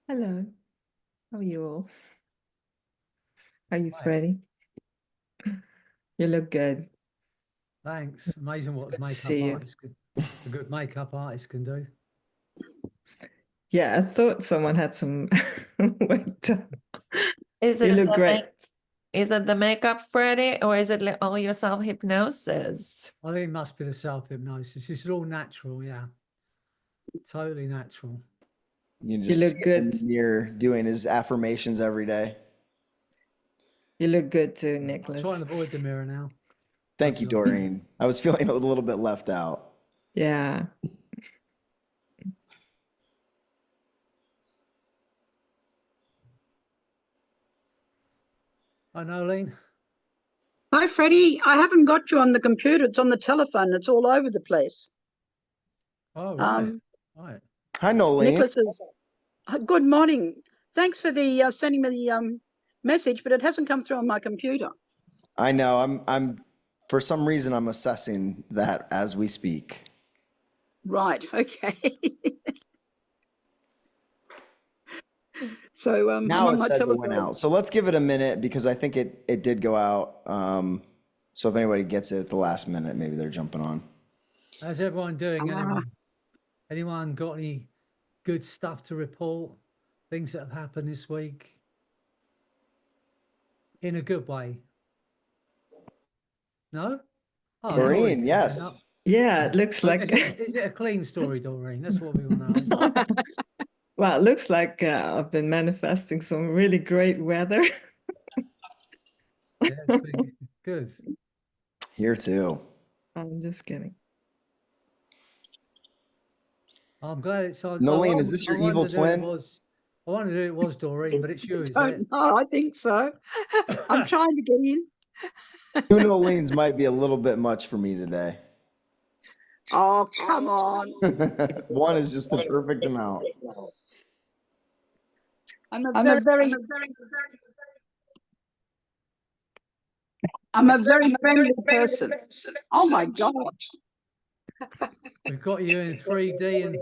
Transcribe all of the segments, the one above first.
Hello. How are you all? How are you, Right. Freddy? You look good. Thanks. Amazing what Good to makeup see you. artists can, a good makeup artist can do. Yeah, I thought someone had some work done. Is You it look the great. is it the makeup, Freddy, or is it like all your self hypnosis? I think it must be the self-hypnosis. It's all natural, yeah. Totally natural. You can You just see look him in good. the mirror doing his affirmations every day. You look good too, I'm trying Nicholas. to avoid the mirror now. Thank you, Doreen. I was feeling a little bit left out. Yeah. Oh, Nolene. Hi, Freddie. I haven't got you on the computer. It's on the telephone. It's all over the place. Oh, right. Right. Hi, Nolene. Nicholas is. Good morning. Thanks for the sending me the message, but it hasn't come through on my computer. I know. I'm. For some reason, I'm assessing that as we speak. Right. Okay. So I'm Now on it my says it went telephone. out. So let's give it a minute because I think it did go out. So if anybody gets it at the last minute, maybe they're jumping on. How's everyone doing? Anyone got any good stuff to report? Things that have happened this week? In a good way? No? Oh, Doreen, Doreen, yes. Yeah, it looks like Is it a clean story, Doreen? That's what we want to know. well, it looks like I've been manifesting some really great weather. Yeah, it's been good. Here too. I'm just kidding. I'm glad it's on. Nolene, is this your evil twin? I wondered who it was, Doreen, but it's you, is it? No, I think so. I'm trying to get in. Two Nolenes might be a little bit much for me today. Oh, come on. One is just the perfect amount. I'm a very friendly person. Oh my God. We've got you in 3D and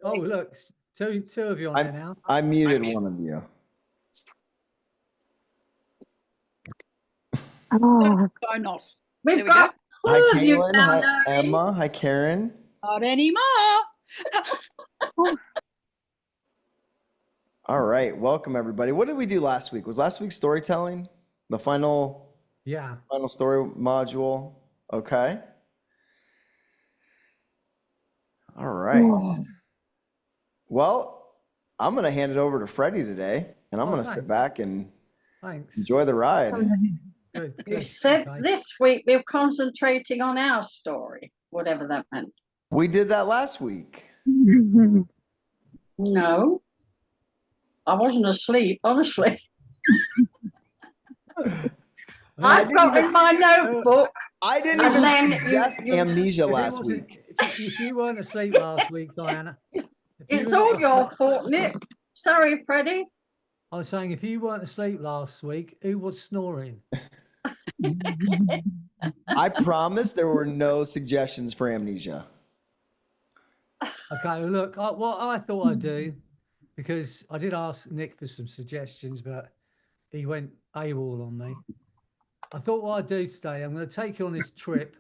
oh look, two of you on there now. I muted one of you. Oh, phone off. We've got Hi, two of you Kaylin. now, Hi, Emma. Hi, Karen. Not anymore. All right. Welcome, everybody. What did we do last week? Was last week storytelling? The final story module. Okay. All right. Oh. Well, I'm going to hand it over to Freddy today, and I'm going to sit back and enjoy the ride. Good. You said this week we're concentrating on our story, whatever that meant. We did that last week. No, I wasn't asleep, honestly. I've got in my notebook. I didn't even suggest amnesia last week. If you weren't asleep last week, Diana. It's all your fault, Nick. Sorry, Freddie. I was saying, if you weren't asleep last week, who was snoring? I promise there were no suggestions for amnesia. Okay, well, look, what I thought I'd do, because I did ask Nick for some suggestions, but he went AWOL on me. I thought what I'd do today, I'm going to take you on this trip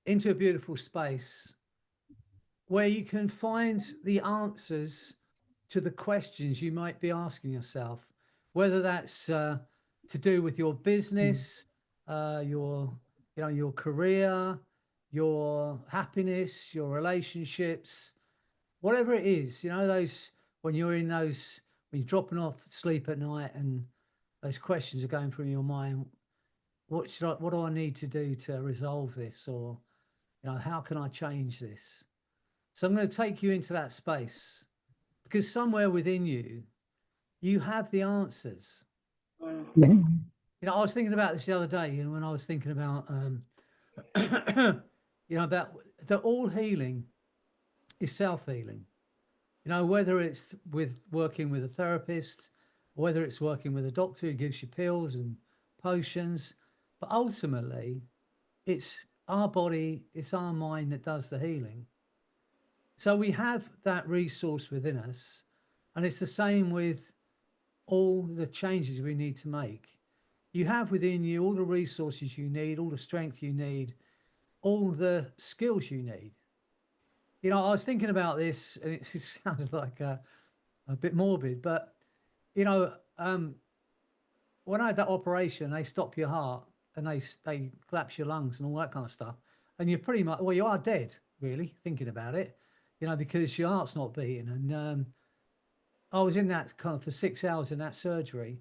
into a beautiful space where you can find the answers to the questions you might be asking yourself, whether that's to do with your business, your career, your happiness, your relationships, whatever it is, those when you're dropping off sleep at night and those questions are going through your mind. What do I need to do to resolve this? Or, how can I change this? So I'm going to take you into that space because somewhere within you, you have the answers. I was thinking about this the other day, when I was thinking about, about that all healing is self-healing. Whether it's with working with a therapist, whether it's working with a doctor who gives you pills and potions, but ultimately it's our body, it's our mind that does the healing. So we have that resource within us, and it's the same with all the changes we need to make. You have within you all the resources you need, all the strength you need, all the skills you need. You know, I was thinking about this, and it sounds like a bit morbid, but you know, when I had that operation, they stop your heart and they collapse your lungs and all that kind of stuff, and you're pretty much, well, you are dead, really, thinking about it, you know, because your heart's not beating. And I was in that kind of for 6 hours in that surgery,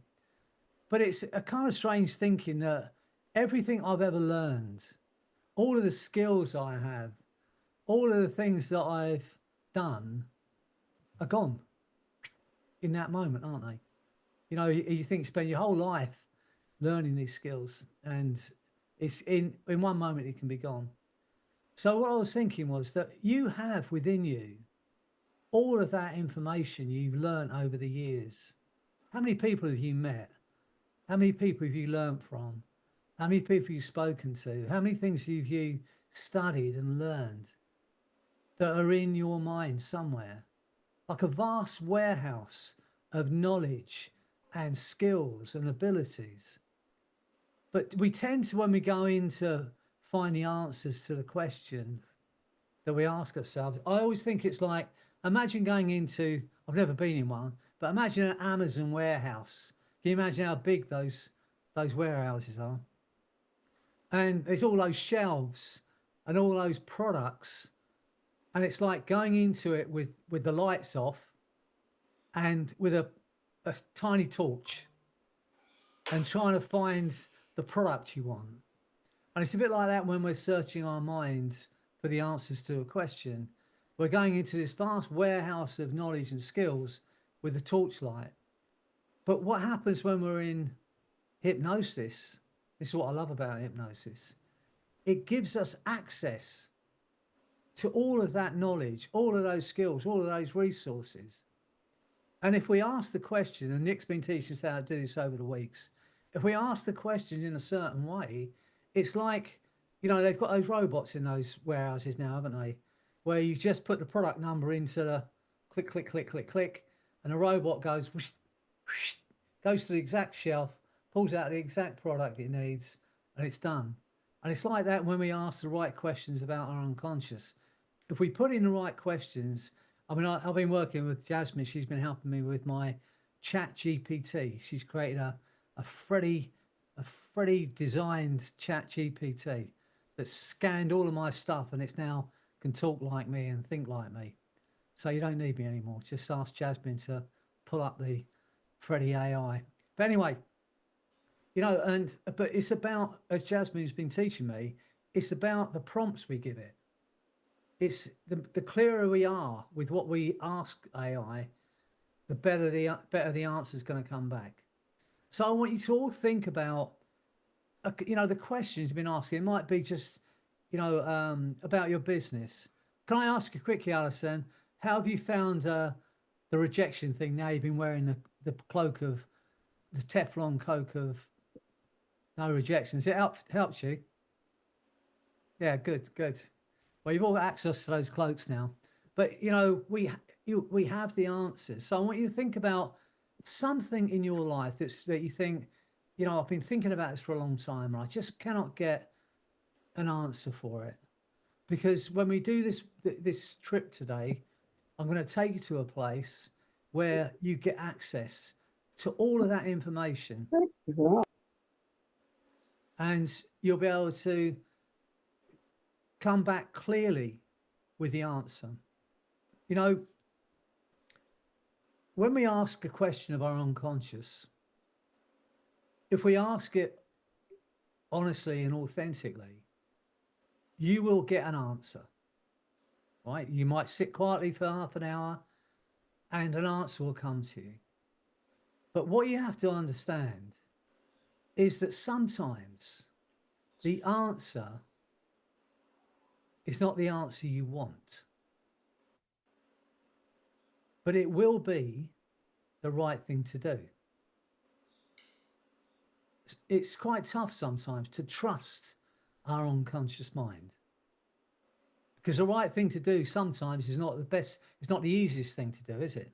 but it's a kind of strange thinking that everything I've ever learned, all of the skills I have, all of the things that I've done are gone in that moment, aren't they? You know, you think spend your whole life learning these skills, and it's in one moment it can be gone. So what I was thinking was that you have within you all of that information you've learned over the years. How many people have you met? How many people have you learned from? How many people have you spoken to? How many things have you studied and learned that are in your mind somewhere? Like a vast warehouse of knowledge and skills and abilities. But we tend to, when we go in to find the answers to the question that we ask ourselves, I always think it's like, imagine going into, I've never been in one, but imagine an Amazon warehouse. Can you imagine how big those warehouses are? And there's all those shelves and all those products. And it's like going into it with the lights off and with a tiny torch and trying to find the product you want. And it's a bit like that when we're searching our minds for the answers to a question. We're going into this vast warehouse of knowledge and skills with a torchlight. But what happens when we're in hypnosis? This is what I love about hypnosis. It gives us access to all of that knowledge, all of those skills, all of those resources. And if we ask the question, and Nick's been teaching us how to do this over the weeks, if we ask the question in a certain way, it's like, you know, they've got those robots in those warehouses now, haven't they? Where you just put the product number into the click, click, click, click, click, and the robot goes, whoosh, whoosh, goes to the exact shelf, pulls out the exact product it needs, and it's done. And it's like that when we ask the right questions about our unconscious. If we put in the right questions, I mean, I've been working with Jasmine. She's been helping me with my Chat GPT. She's created a Freddy designed Chat GPT that's scanned all of my stuff, and it's now can talk like me and think like me. So you don't need me anymore. Just ask Jasmine to pull up the Freddy AI. But anyway, you know, but it's about, as Jasmine's been teaching me, it's about the prompts we give it. It's the clearer we are with what we ask AI, the better the answer is going to come back. So I want you to all think about, you know, the questions you've been asking. It might be just, you know, about your business. Can I ask you quickly, Alison, how have you found the rejection thing now you've been wearing the cloak of, the Teflon cloak of no rejection? Has it helped you? Yeah, good. Well, you've all got access to those cloaks now. But, you know, we have the answers. So I want you to think about something in your life that you think, you know, I've been thinking about this for a long time and I just cannot get an answer for it. Because when we do this trip today, I'm going to take you to a place where you get access to all of that information. And you'll be able to come back clearly with the answer. You know, when we ask a question of our unconscious, if we ask it honestly and authentically, you will get an answer, right? You might sit quietly for half an hour and an answer will come to you. But what you have to understand is that sometimes the answer is not the answer you want, but it will be the right thing to do. It's quite tough sometimes to trust our unconscious mind Because the right thing to do sometimes is not the best, it's not the easiest thing to do, is it?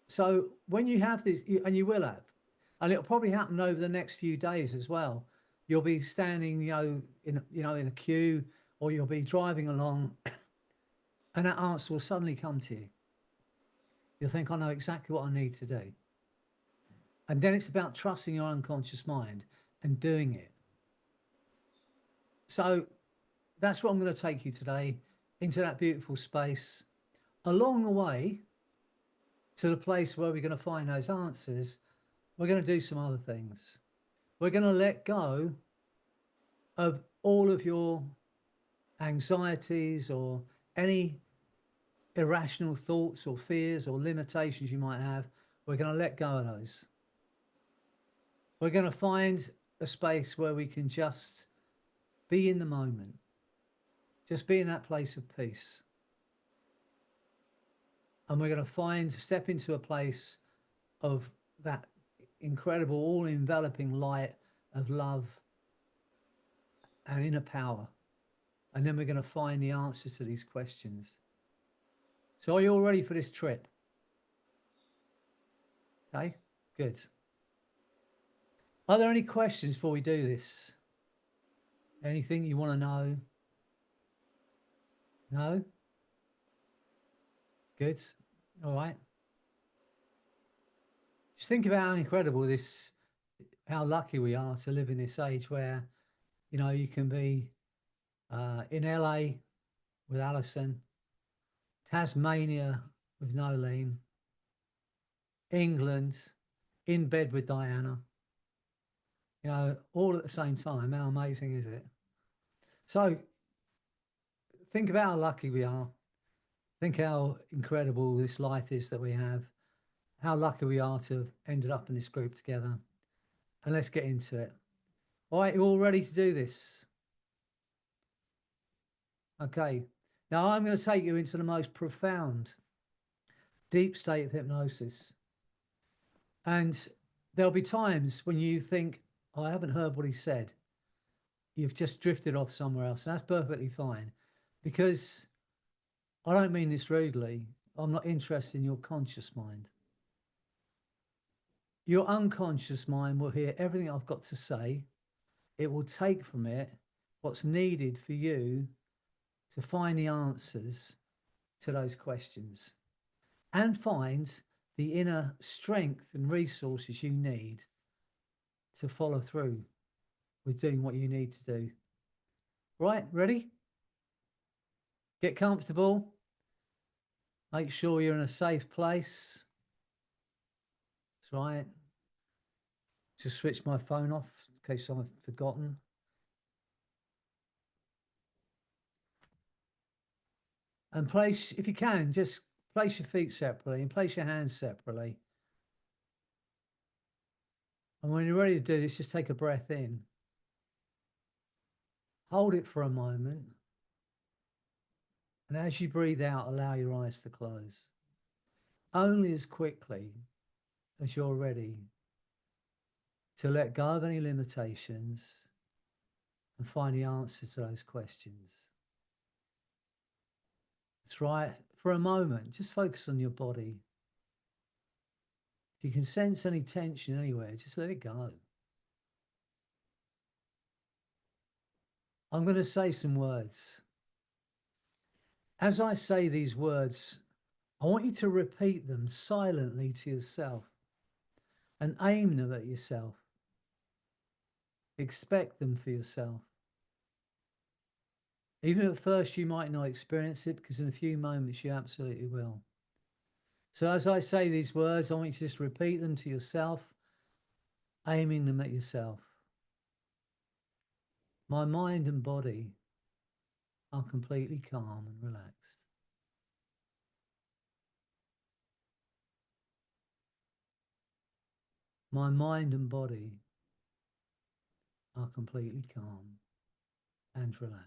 So when you have this, and you will have, and it'll probably happen over the next few days as well. You'll be standing, in a queue, or you'll be driving along, and that answer will suddenly come to you. You'll think, I know exactly what I need to do. And then it's about trusting your unconscious mind and doing it. So that's what I'm going to take you today, into that beautiful space. Along the way to the place where we're going to find those answers, we're going to do some other things. We're going to let go of all of your anxieties or any irrational thoughts or fears or limitations you might have. We're going to let go of those. We're going to find a space where we can just be in the moment, just be in that place of peace. And we're going to step into a place of that incredible, all-enveloping light of love and inner power. And then we're going to find the answers to these questions. So are you all ready for this trip? Okay, good. Are there any questions before we do this? Anything you want to know? No? Good. All right. Just think about how incredible this, how lucky we are to live in this age where, you can be in LA with Alison, Tasmania with Nolene, England, in bed with Diana, all at the same time. How amazing is it? So think about how lucky we are. Think how incredible this life is that we have, how lucky we are to have ended up in this group together. And let's get into it. All right, you all ready to do this? Okay. Now I'm going to take you into the most profound, deep state of hypnosis. And there'll be times when you think, oh, I haven't heard what he said. You've just drifted off somewhere else. And that's perfectly fine. Because I don't mean this rudely. I'm not interested in your conscious mind. Your unconscious mind will hear everything I've got to say. It will take from it what's needed for you to find the answers to those questions and find the inner strength and resources you need to follow through with doing what you need to do. Right, ready? Get comfortable. Make sure you're in a safe place. That's right. Just switch my phone off in case I've forgotten. And place, if you can, just place your feet separately and place your hands separately. And when you're ready to do this, just take a breath in. Hold it for a moment. And as you breathe out, allow your eyes to close. Only as quickly as you're ready to let go of any limitations and find the answer to those questions. That's right. For a moment, just focus on your body. If you can sense any tension anywhere, just let it go. I'm going to say some words. As I say these words, I want you to repeat them silently to yourself and aim them at yourself. Expect them for yourself. Even at first you might not experience it, because in a few moments you absolutely will. So as I say these words, I want you to just repeat them to yourself, aiming them at yourself. My mind and body are completely calm and relaxed. My mind and body are completely calm and relaxed.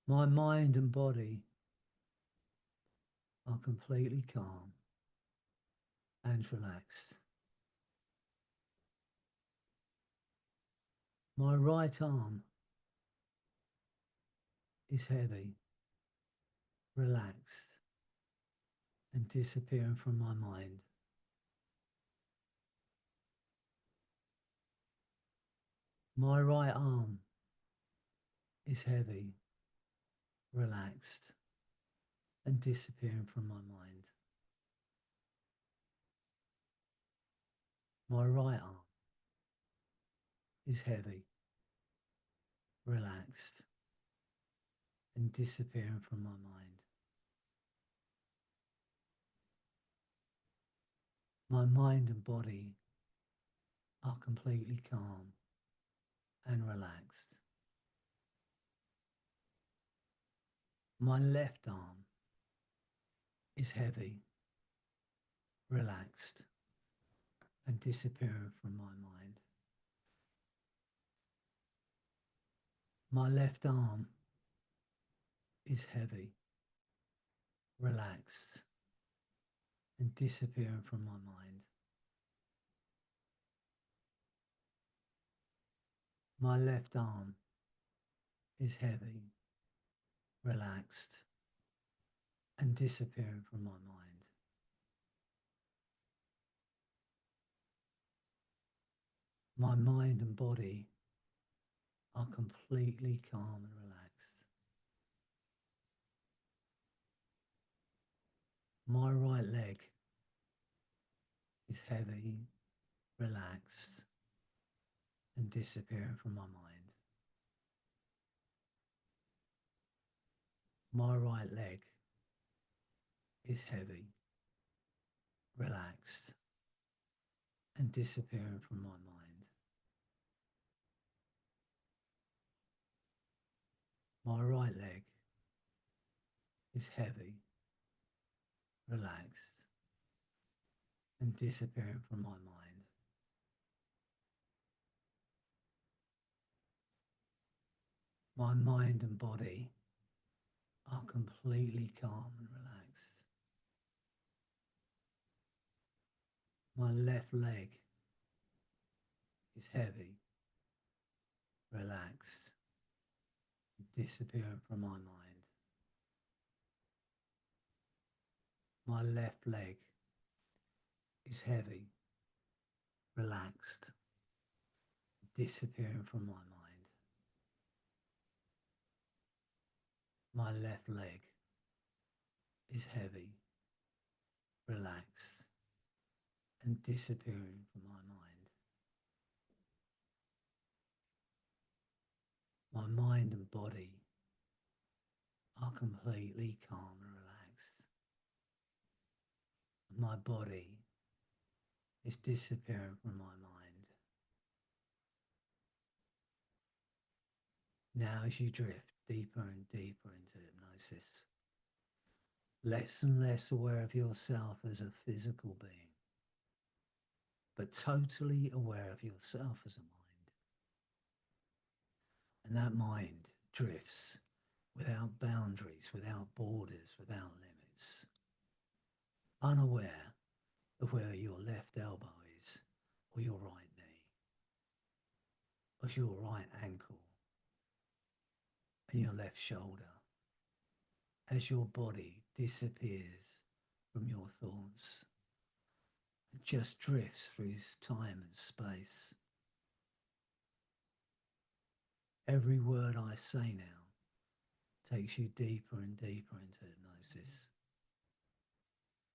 My mind and body are completely calm and relaxed. My right arm is heavy, relaxed, and disappearing from my mind. My right arm is heavy, relaxed, and disappearing from my mind. My right arm is heavy, relaxed, and disappearing from my mind. My mind and body are completely calm and relaxed. My left arm is heavy, relaxed, and disappearing from my mind. My left arm is heavy, relaxed, and disappearing from my mind. My left arm is heavy, relaxed, and disappearing from my mind. My mind and body are completely calm and relaxed. My right leg is heavy, relaxed, and disappearing from my mind. My right leg is heavy, relaxed, and disappearing from my mind. My right leg is heavy, relaxed, and disappearing from my mind. My mind and body are completely calm and relaxed. My left leg is heavy, relaxed, and disappearing from my mind. My left leg is heavy, relaxed, disappearing from my mind. My left leg is heavy, relaxed, and disappearing from my mind. My mind and body are completely calm and relaxed. My body is disappearing from my mind. Now, as you drift deeper and deeper into hypnosis, less and less aware of yourself as a physical being, but totally aware of yourself as a mind. And that mind drifts without boundaries, without borders, without limits, unaware of where your left elbow is, or your right knee, or your right ankle, and your left shoulder, as your body disappears from your thoughts. It just drifts through time and space. Every word I say now takes you deeper and deeper into hypnosis.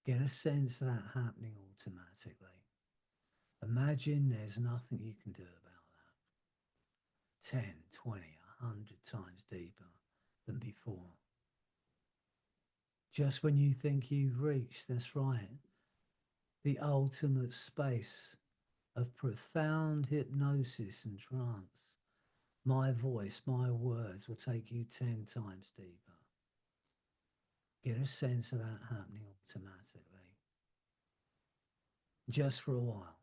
Get a sense of that happening automatically. Imagine there's nothing you can do about that. 10, 20, 100 times deeper than before. Just when you think you've reached, that's right, the ultimate space of profound hypnosis and trance, my voice, my words will take you 10 times deeper. Get a sense of that happening automatically. Just for a while.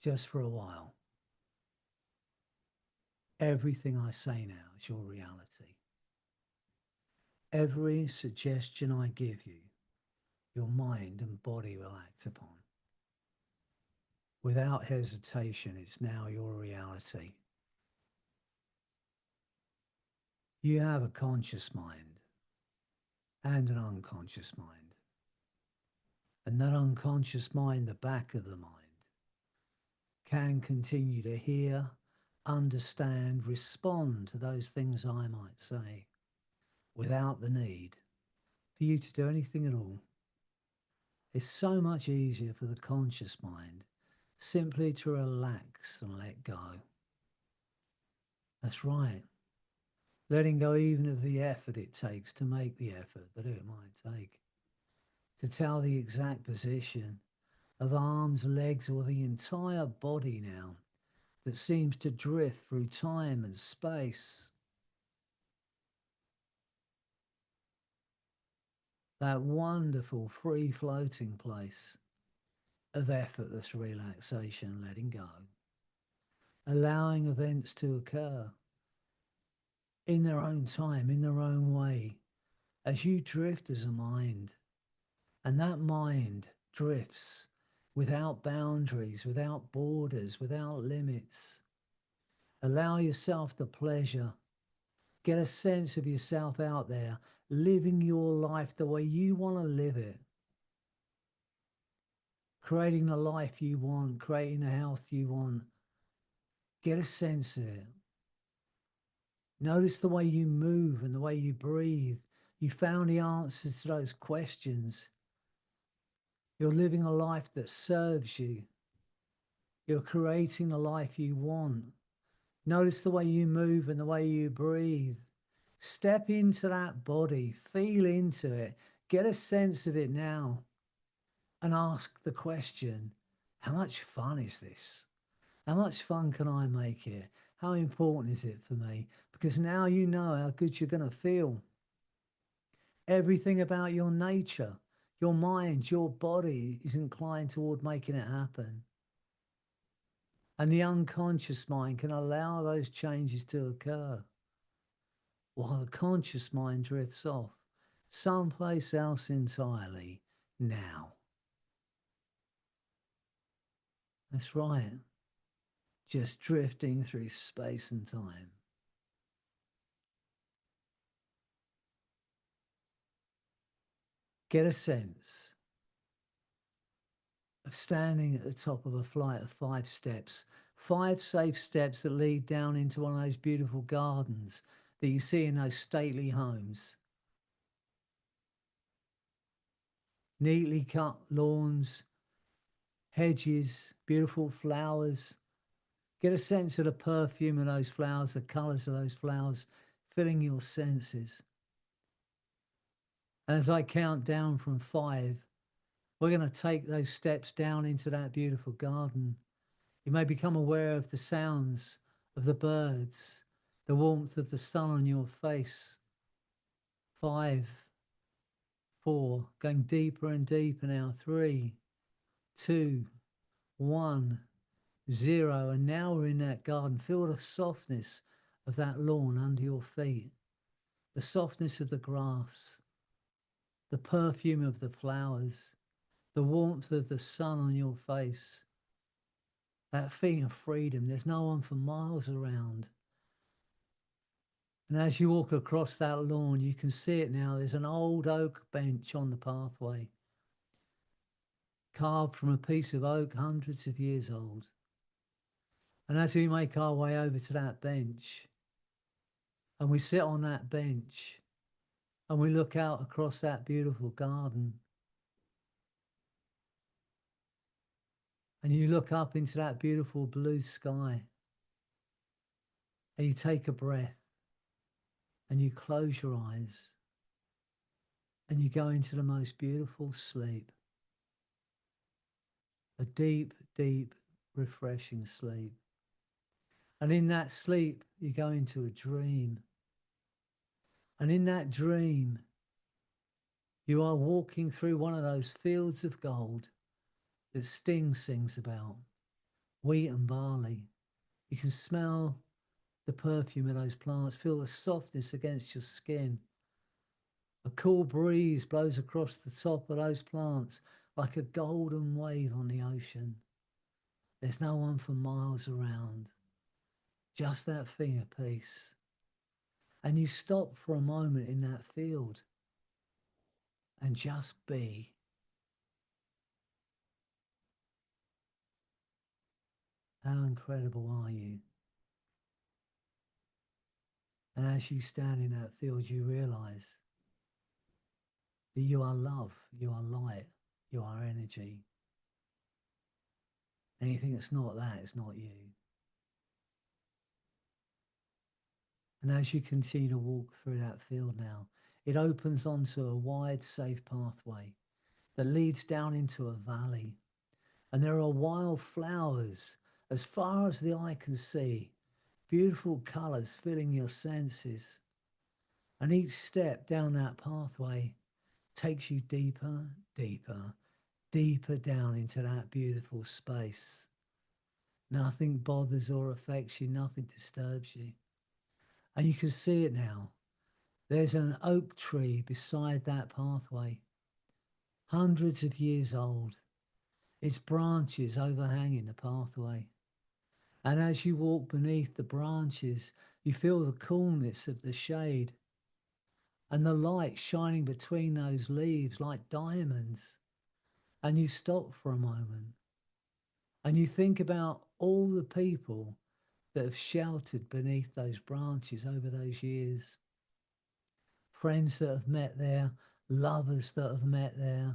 Just for a while. Everything I say now is your reality. Every suggestion I give you, your mind and body will act upon. without hesitation, it's now your reality. You have a conscious mind and an unconscious mind. And that unconscious mind, the back of the mind, can continue to hear, understand, respond to those things I might say without the need for you to do anything at all. It's so much easier for the conscious mind simply to relax and let go. That's right. Letting go even of the effort it takes to make the effort that it might take. To tell the exact position of arms, legs, or the entire body now that seems to drift through time and space. That wonderful free floating place of effortless relaxation, letting go. Allowing events to occur in their own time, in their own way, as you drift as a mind. And that mind drifts without boundaries, without borders, without limits. Allow yourself the pleasure. Get a sense of yourself out there, living your life the way you want to live it. Creating the life you want, creating the health you want. Get a sense of it. Notice the way you move and the way you breathe. You found the answers to those questions. You're living a life that serves you. You're creating the life you want. Notice the way you move and the way you breathe. Step into that body, feel into it, get a sense of it now, and ask the question, how much fun is this? How much fun can I make here? How important is it for me? Because now you know how good you're going to feel. Everything about your nature, your mind, your body is inclined toward making it happen. And the unconscious mind can allow those changes to occur, while the conscious mind drifts off someplace else entirely now. That's right. Just drifting through space and time. Get a sense of standing at the top of a flight of 5 steps, 5 safe steps that lead down into one of those beautiful gardens that you see in those stately homes. Neatly cut lawns, hedges, beautiful flowers. Get a sense of the perfume of those flowers, the colours of those flowers, filling your senses. And as I count down from 5, we're going to take those steps down into that beautiful garden. You may become aware of the sounds of the birds, the warmth of the sun on your face. 5, 4, going deeper and deeper now. 3, 2, 1, 0. And now we're in that garden. Feel the softness of that lawn under your feet, the softness of the grass, the perfume of the flowers, the warmth of the sun on your face, that feeling of freedom. There's no one for miles around. And as you walk across that lawn, you can see it now. There's an old oak bench on the pathway, carved from a piece of oak hundreds of years old. And as we make our way over to that bench, and we sit on that bench, and we look out across that beautiful garden, and you look up into that beautiful blue sky, and you take a breath, and you close your eyes, and you go into the most beautiful sleep. A deep, deep, refreshing sleep. And in that sleep, you go into a dream. And in that dream, you are walking through one of those fields of gold that Sting sings about, wheat and barley. You can smell the perfume of those plants, feel the softness against your skin. A cool breeze blows across the top of those plants like a golden wave on the ocean. There's no one for miles around. Just that thing of peace. And you stop for a moment in that field and just be. How incredible are you? And as you stand in that field, you realize that you are love, you are light, you are energy. Anything that's not that is not you. And as you continue to walk through that field now, it opens onto a wide, safe pathway that leads down into a valley. And there are wild flowers as far as the eye can see, beautiful colours filling your senses. And each step down that pathway takes you deeper, deeper, deeper down into that beautiful space. Nothing bothers or affects you, nothing disturbs you. And you can see it now. There's an oak tree beside that pathway, hundreds of years old, its branches overhanging the pathway. And as you walk beneath the branches, you feel the coolness of the shade and the light shining between those leaves like diamonds. And you stop for a moment and you think about all the people that have sheltered beneath those branches over those years. Friends that have met there, lovers that have met there.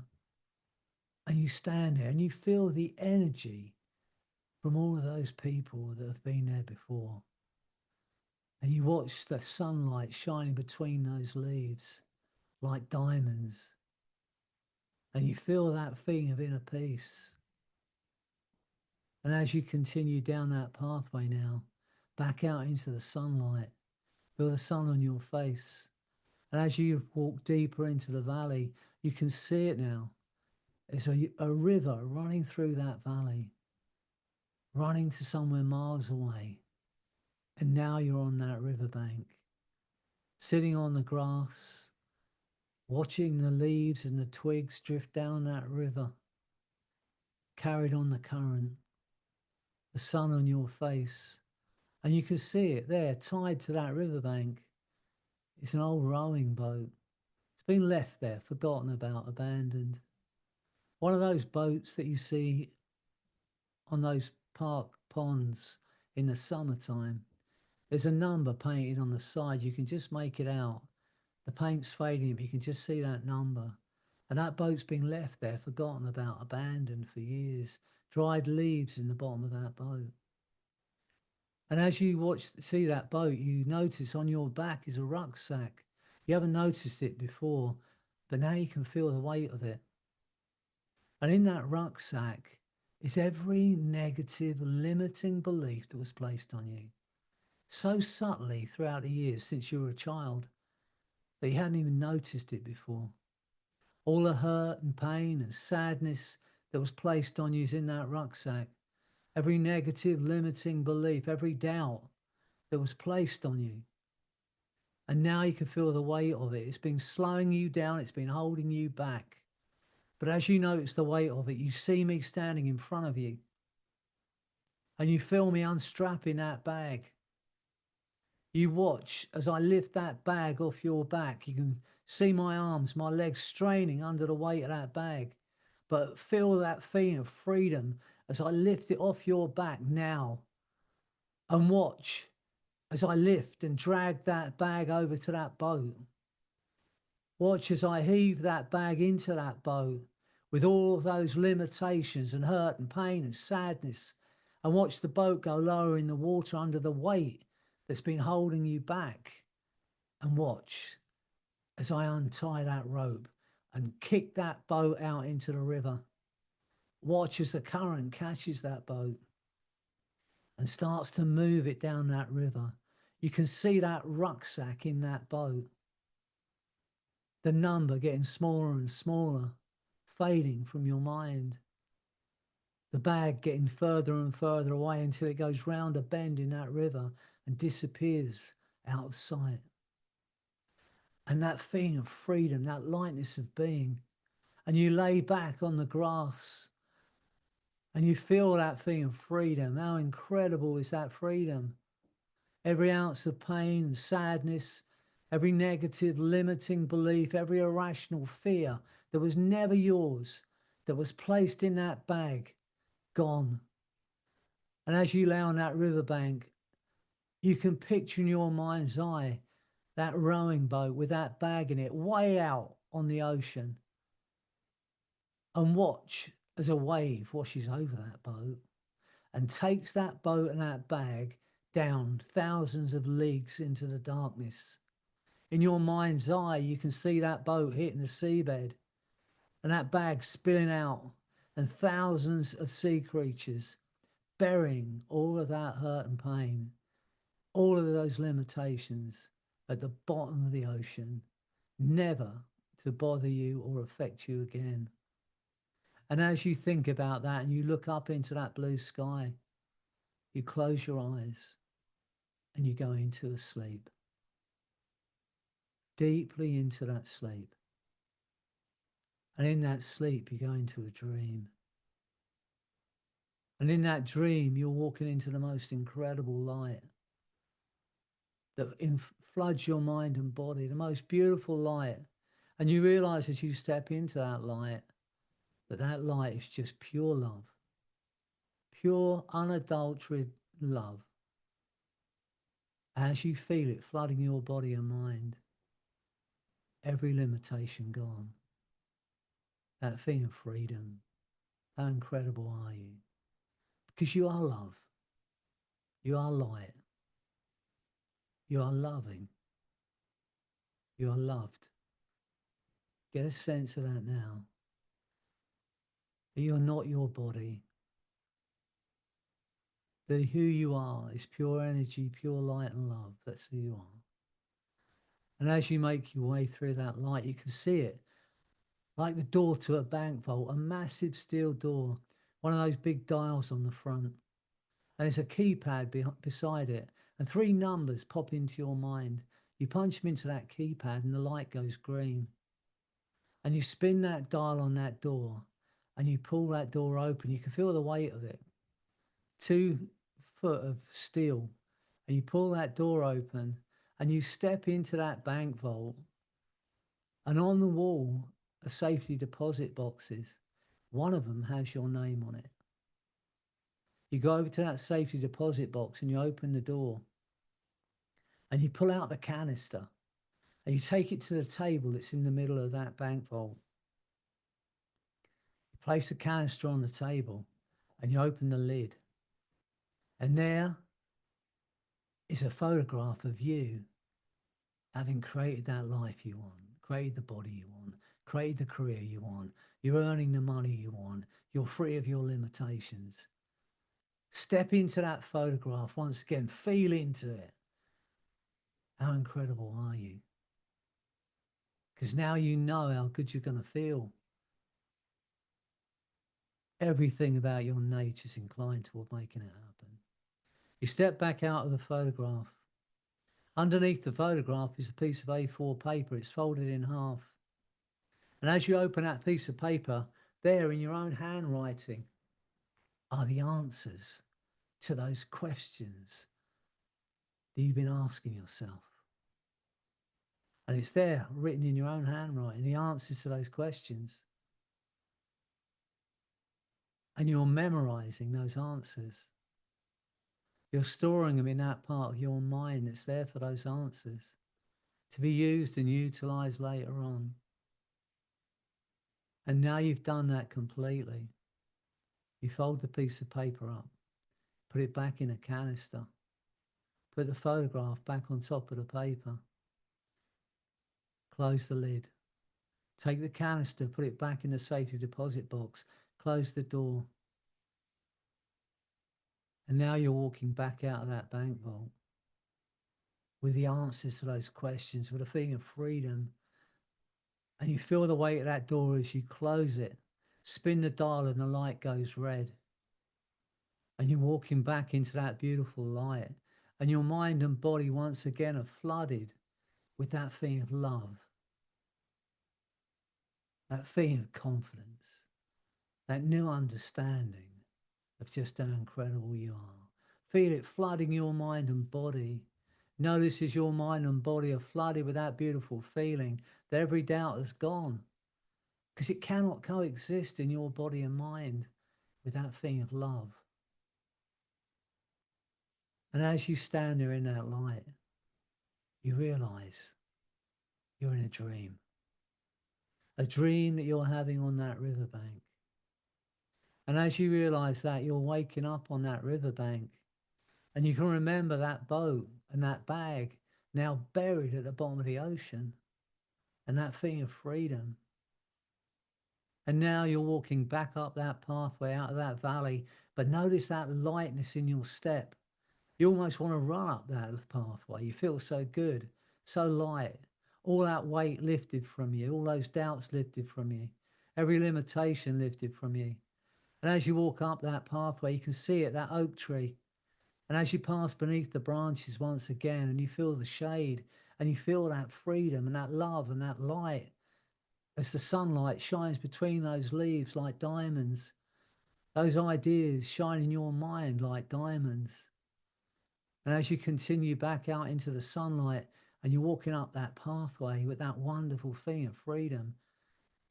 And you stand there and you feel the energy from all of those people that have been there before. And you watch the sunlight shining between those leaves like diamonds. And you feel that feeling of inner peace. And as you continue down that pathway now, back out into the sunlight, feel the sun on your face. And as you walk deeper into the valley, you can see it now. It's a river running through that valley, running to somewhere miles away. And now you're on that riverbank, sitting on the grass, watching the leaves and the twigs drift down that river, carried on the current, the sun on your face. And you can see it there, tied to that riverbank. It's an old rowing boat. It's been left there, forgotten about, abandoned. One of those boats that you see on those park ponds in the summertime. There's a number painted on the side. You can just make it out. The paint's fading, but you can just see that number. And that boat's been left there, forgotten about, abandoned for years. Dried leaves in the bottom of that boat. And as you see that boat, you notice on your back is a rucksack. You haven't noticed it before, but now you can feel the weight of it. And in that rucksack is every negative, limiting belief that was placed on you. So subtly throughout the years since you were a child that you hadn't even noticed it before. All the hurt and pain and sadness that was placed on you is in that rucksack. Every negative, limiting belief, every doubt that was placed on you. And now you can feel the weight of it. It's been slowing you down. It's been holding you back. But as you notice the weight of it, you see me standing in front of you. And you feel me unstrapping that bag. You watch as I lift that bag off your back. You can see my arms, my legs straining under the weight of that bag. But feel that feeling of freedom as I lift it off your back now. And watch as I lift and drag that bag over to that boat. Watch as I heave that bag into that boat with all of those limitations and hurt and pain and sadness. And watch the boat go lower in the water under the weight that's been holding you back. And watch as I untie that rope and kick that boat out into the river. Watch as the current catches that boat and starts to move it down that river. You can see that rucksack in that boat. The number getting smaller and smaller, fading from your mind. The bag getting further and further away until it goes round a bend in that river and disappears out of sight. And that feeling of freedom, that lightness of being. And you lay back on the grass And you feel that feeling of freedom. How incredible is that freedom? Every ounce of pain, sadness, every negative limiting belief, every irrational fear that was never yours, that was placed in that bag, gone. And as you lay on that riverbank, you can picture in your mind's eye that rowing boat with that bag in it way out on the ocean, and watch as a wave washes over that boat and takes that boat and that bag down thousands of leagues into the darkness. In your mind's eye, you can see that boat hitting the seabed and that bag spilling out, and thousands of sea creatures burying all of that hurt and pain, all of those limitations at the bottom of the ocean, never to bother you or affect you again. And as you think about that and you look up into that blue sky, you close your eyes and you go into a sleep, deeply into that sleep. And in that sleep, you go into a dream. And in that dream, you're walking into the most incredible light that floods your mind and body, the most beautiful light. And you realize as you step into that light is just pure love, pure, unadulterated love. As you feel it flooding your body and mind, every limitation gone, that feeling of freedom. How incredible are you? Because you are love. You are light. You are loving. You are loved. Get a sense of that now. That you're not your body. That who you are is pure energy, pure light and love. That's who you are. And as you make your way through that light, you can see it like the door to a bank vault, a massive steel door, one of those big dials on the front. And there's a keypad beside it, and 3 numbers pop into your mind. You punch them into that keypad and the light goes green. And you spin that dial on that door and you pull that door open. You can feel the weight of it. 2 foot of steel. And you pull that door open and you step into that bank vault. And on the wall are safety deposit boxes. One of them has your name on it. You go over to that safety deposit box and you open the door and you pull out the canister and you take it to the table that's in the middle of that bank vault. You place the canister on the table and you open the lid. And there is a photograph of you having created that life you want, created the body you want, created the career you want, you're earning the money you want, you're free of your limitations. Step into that photograph once again, feel into it. How incredible are you? Because now you know how good you're going to feel. Everything about your nature is inclined toward making it happen. You step back out of the photograph. Underneath the photograph is a piece of A4 paper. It's folded in half. And as you open that piece of paper, there in your own handwriting are the answers to those questions that you've been asking yourself. And it's there, written in your own handwriting, the answers to those questions. And you're memorizing those answers. You're storing them in that part of your mind that's there for those answers to be used and utilized later on. And now you've done that completely. You fold the piece of paper up, put it back in a canister, put the photograph back on top of the paper, close the lid, take the canister, put it back in the safety deposit box, close the door. And now you're walking back out of that bank vault with the answers to those questions, with a feeling of freedom. And you feel the weight of that door as you close it, spin the dial and the light goes red. And you're walking back into that beautiful light. And your mind and body once again are flooded with that feeling of love, that feeling of confidence, that new understanding of just how incredible you are. Feel it flooding your mind and body. Notice as your mind and body are flooded with that beautiful feeling that every doubt has gone, because it cannot coexist in your body and mind with that feeling of love. And as you stand there in that light, you realize you're in a dream that you're having on that riverbank. And as you realize that, you're waking up on that riverbank, and you can remember that boat and that bag now buried at the bottom of the ocean, and that feeling of freedom. And now you're walking back up that pathway out of that valley, but notice that lightness in your step. You almost want to run up that pathway. You feel so good, so light. All that weight lifted from you, all those doubts lifted from you, every limitation lifted from you. And as you walk up that pathway, you can see it, that oak tree. And as you pass beneath the branches once again, and you feel the shade, and you feel that freedom and that love and that light, as the sunlight shines between those leaves like diamonds, those ideas shine in your mind like diamonds. And as you continue back out into the sunlight and you're walking up that pathway with that wonderful feeling of freedom,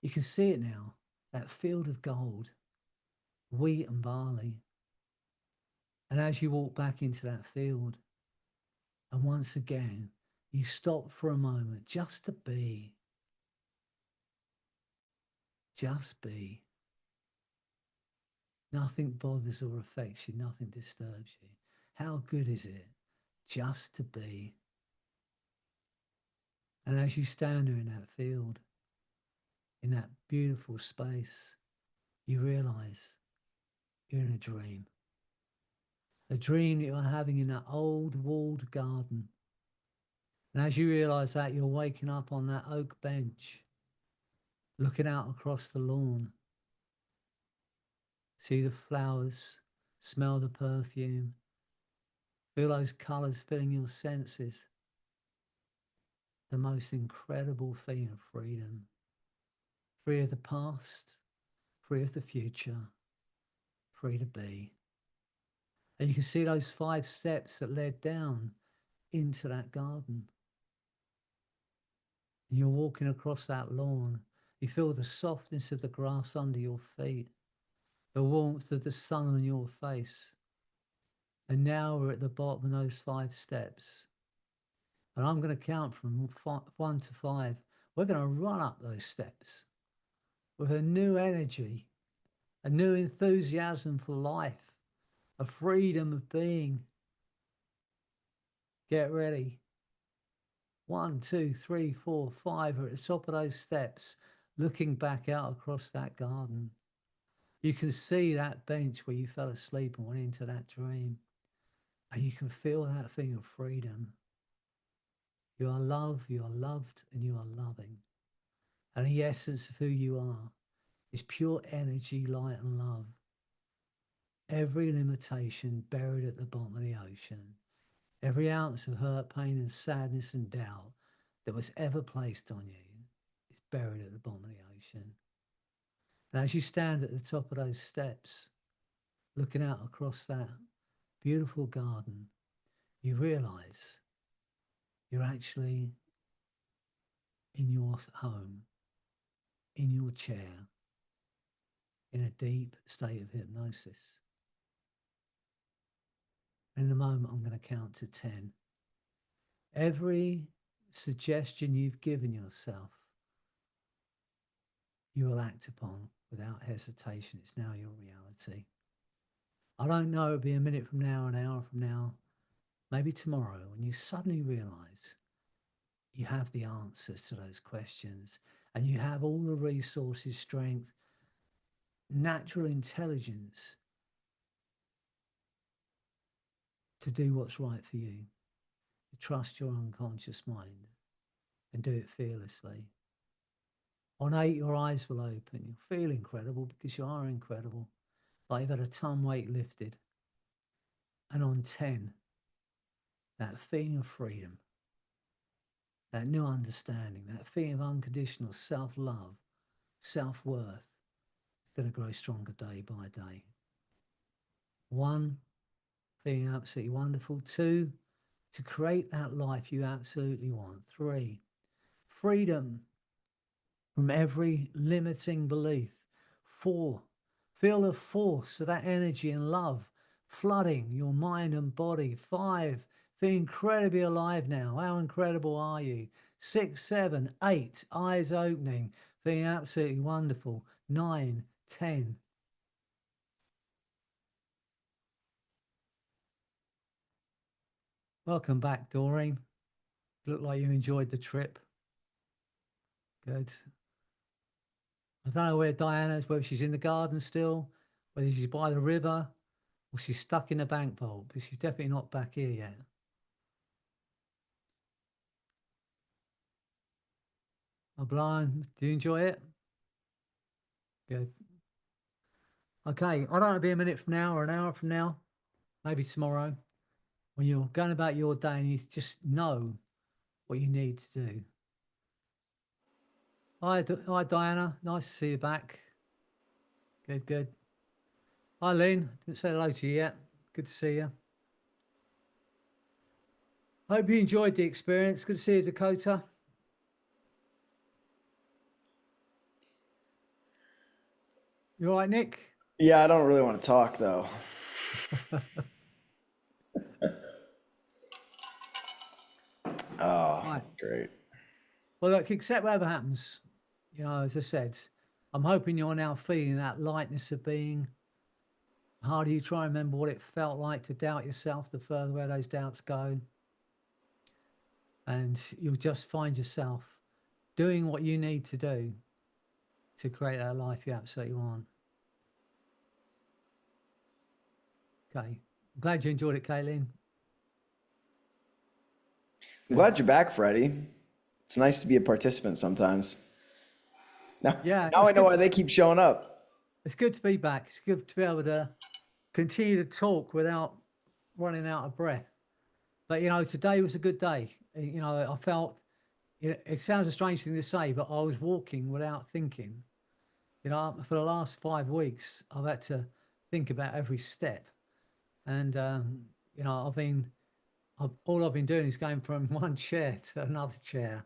you can see it now, that field of gold, wheat and barley. And as you walk back into that field, and once again, you stop for a moment just to be. Just be. Nothing bothers or affects you. Nothing disturbs you. How good is it just to be? And as you stand there in that field, in that beautiful space, you realize you're in a dream. A dream that you're having in that old walled garden. And as you realize that, you're waking up on that oak bench, looking out across the lawn. See the flowers, smell the perfume, feel those colors filling your senses. The most incredible feeling of freedom. Free of the past, free of the future, free to be. And you can see those 5 steps that led down into that garden. And you're walking across that lawn. You feel the softness of the grass under your feet, the warmth of the sun on your face. And now we're at the bottom of those 5 steps. And I'm going to count from 1 to 5. We're going to run up those steps with a new energy, a new enthusiasm for life, a freedom of being. Get ready. 1, 2, 3, 4, 5 are at the top of those steps, looking back out across that garden. You can see that bench where you fell asleep and went into that dream. And you can feel that feeling of freedom. You are loved, you are loved, and you are loving. And the essence of who you are is pure energy, light, and love. Every limitation buried at the bottom of the ocean. Every ounce of hurt, pain, and sadness and doubt that was ever placed on you is buried at the bottom of the ocean. And as you stand at the top of those steps, looking out across that beautiful garden, you realize you're actually in your home, in your chair, in a deep state of hypnosis. In a moment, I'm going to count to 10. Every suggestion you've given yourself, you will act upon without hesitation. It's now your reality. I don't know, it'll be a minute from now, an hour from now, maybe tomorrow, when you suddenly realize you have the answers to those questions and you have all the resources, strength, natural intelligence to do what's right for you. To trust your unconscious mind and do it fearlessly. On 8, your eyes will open. You'll feel incredible because you are incredible. Like you've had a ton weight lifted. And on 10, that feeling of freedom, that new understanding, that feeling of unconditional self-love, self-worth, is going to grow stronger day by day. 1, feeling absolutely wonderful. 2, to create that life you absolutely want. 3, freedom from every limiting belief. 4, feel the force of that energy and love flooding your mind and body. 5, feel incredibly alive now. How incredible are you? 6, 7, 8, eyes opening, feeling absolutely wonderful. 9, 10. Welcome back, Doreen. Look like you enjoyed the trip. Good. I don't know where Diana is, whether she's in the garden still, whether she's by the river, or she's stuck in the bank vault, but she's definitely not back here yet. O'Brien, do you enjoy it? Good. Okay, I don't know, be a minute from now or an hour from now, maybe tomorrow, when you're going about your day and you just know what you need to do. Hi, Diana. Nice to see you back. Good, good. Hi, Lynn. Didn't say hello to you yet. Good to see you. Hope you enjoyed the experience. Good to see you, Dakota. You all right, Nick? Yeah, I don't really want to talk though. Oh, Right. that's great. Well, look, accept whatever happens. You know, as I said, I'm hoping you're now feeling that lightness of being. The harder you try and remember what it felt like to doubt yourself, the further where those doubts go. And you'll just find yourself doing what you need to do to create that life you absolutely want. Okay. Glad you enjoyed it, Caitlin. I'm glad you're back, Freddie. It's nice to be a participant sometimes. Now I know why they keep showing up. It's good to be back. It's good to be able to continue to talk without running out of breath. But, you know, today was a good day. You know, I felt, it sounds a strange thing to say, but I was walking without thinking. You know, for the last 5 weeks, I've had to think about every step. And, you know, all I've been doing is going from one chair to another chair,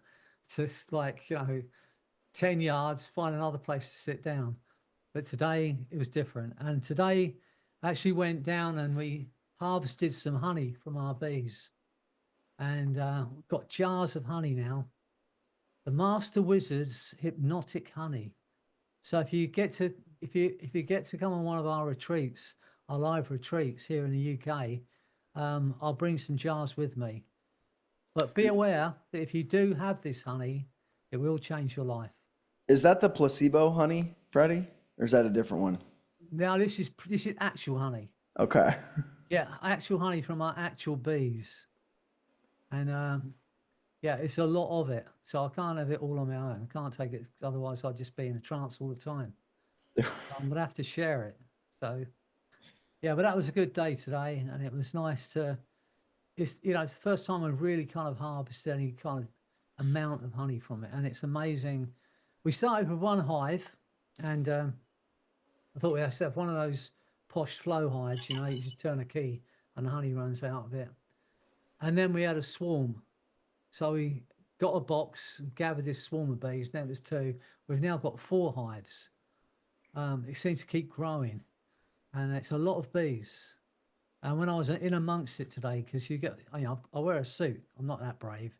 just like, you know, 10 yards, find another place to sit down. But today it was different. And today I actually went down and we harvested some honey from our bees. And we've got jars of honey now. The Master Wizard's hypnotic honey. So if you get to come on one of our retreats, our live retreats here in the UK, I'll bring some jars with me. But be aware that if you do have this honey, it will change your life. Is that the placebo honey, Freddie? Or is that a different one? Now this is actual honey. Okay. Yeah, actual honey from our actual bees. And yeah, it's a lot of it. So I can't have it all on my own. I can't take it, otherwise I'd just be in a trance all the time. I'm gonna have to share it. So yeah, but that was a good day today, and it was nice to. It's, you know, it's the first time I've really kind of harvested any kind of amount of honey from it, and it's amazing. We started with one hive, and I thought we had to have one of those posh flow hives. You know, you just turn a key and the honey runs out of it. And then we had a swarm. So we got a box, gathered this swarm of bees. Then it was 2. We've now got 4 hives. It seems to keep growing, and it's a lot of bees. And when I was in amongst it today, because you get, you know, I wear a suit. I'm not that brave.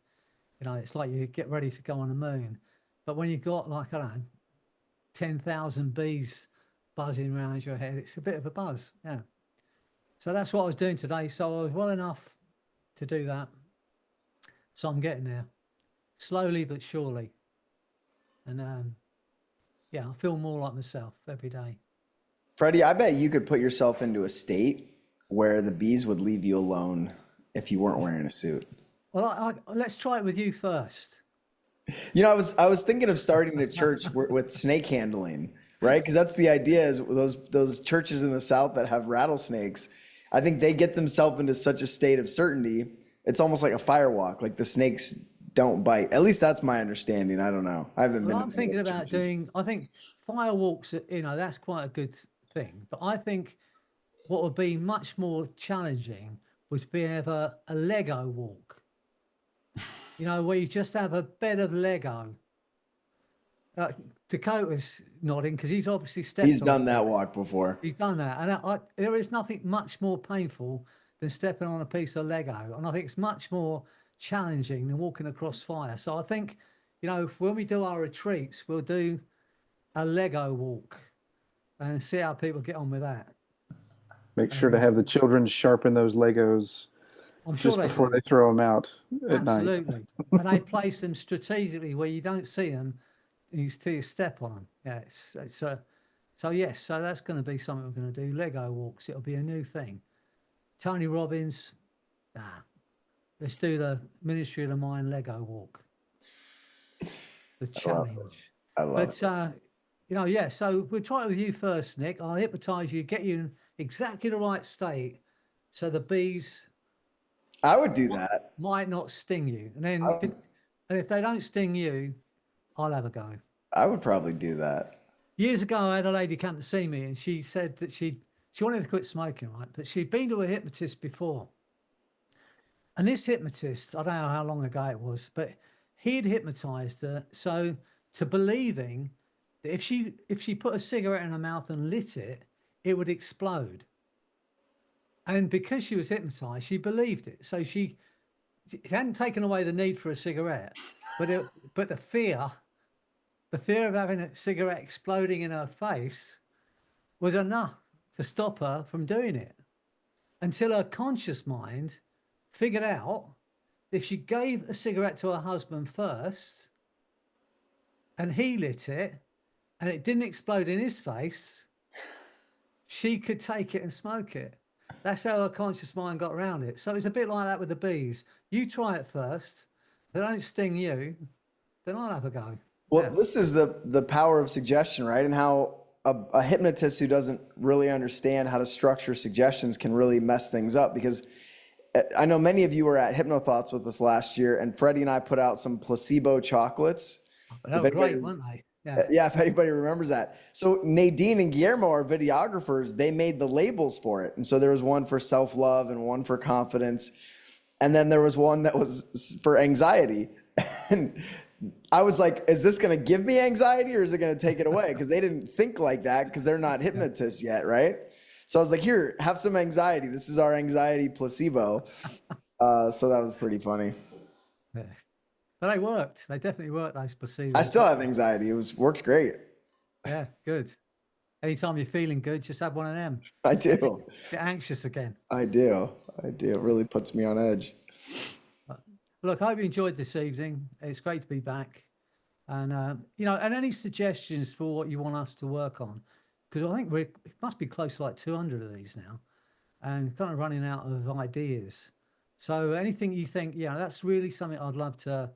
You know, it's like you get ready to go on the moon. But when you've got, like, I don't know, 10,000 bees buzzing around your head, it's a bit of a buzz. Yeah. So that's what I was doing today. So I was well enough to do that. So I'm getting there, slowly but surely. And yeah, I feel more like myself every day. Freddie, I bet you could put yourself into a state where the bees would leave you alone if you weren't wearing a suit. Well, let's try it with you first. You know, I was thinking of starting a church with snake handling, right? Because that's the idea, is those churches in the South that have rattlesnakes. I think they get themselves into such a state of certainty. It's almost like a firewalk. Like the snakes don't bite. At least that's my understanding. I don't know. I haven't been. I'm thinking about doing. I think firewalks. You know, that's quite a good thing. But I think what would be much more challenging would be have a Lego walk. You know, where you just have a bed of Lego. Dakota's nodding because he's obviously stepped He's on done it. that walk before. He's done that. And there is nothing much more painful than stepping on a piece of Lego. And I think it's much more challenging than walking across fire. So I think, you know, when we do our retreats, we'll do a Lego walk and see how people get on with that. Make sure to have the children sharpen those Legos I'm sure just they before do. they throw them out at night. Absolutely. And they place them strategically where you don't see them till you step on them. Yeah, so yes, so that's going to be something we're going to do. Lego walks. It'll be a new thing. Tony Robbins, let's do the Ministry of the Mind Lego walk. The challenge. I love it. You know, yeah, so we'll try it with you first, Nick. I'll hypnotize you, get you in exactly the right state so the bees I would do that. might not sting you. And then and if they don't sting you, I'll have a go. I would probably do that. Years ago, I had a lady come to see me and she said that she wanted to quit smoking, right? But she'd been to a hypnotist before. And this hypnotist, I don't know how long ago it was, but he'd hypnotized her so to believing that if she put a cigarette in her mouth and lit it, it would explode. And because she was hypnotized, she believed it. So she hadn't taken away the need for a cigarette, but the fear of having a cigarette exploding in her face was enough to stop her from doing it, until her conscious mind figured out if she gave a cigarette to her husband first and he lit it and it didn't explode in his face, she could take it and smoke it. That's how her conscious mind got around it. So it's a bit like that with the bees. You try it first. If they don't sting you, then I'll have a go. Well, Yeah. this is the power of suggestion, right? And how a hypnotist who doesn't really understand how to structure suggestions can really mess things up. Because I know many of you were at HypnoThoughts with us last year, and Freddie and I put out some placebo chocolates. They were great, weren't they? Yeah. Yeah, if anybody remembers that. So Nadine and Guillermo, our videographers, they made the labels for it. And so there was one for self-love and one for confidence. And then there was one that was for anxiety. And I was like, is this going to give me anxiety or is it going to take it away? Because they didn't think like that because they're not hypnotists yet, right? So I was like, here, have some anxiety. This is our anxiety placebo. So that was pretty funny. Yeah. But they worked. They definitely worked, those placebos. I still have anxiety. Works great. Yeah, good. Anytime you're feeling good, just have one of them. I do. Get anxious again. I do. It really puts me on edge. Look, I hope you enjoyed this evening. It's great to be back. And, you know, and any suggestions for what you want us to work on? Because I think it must be close to like 200 of these now and kind of running out of ideas. So anything you think, yeah, that's really something I'd love to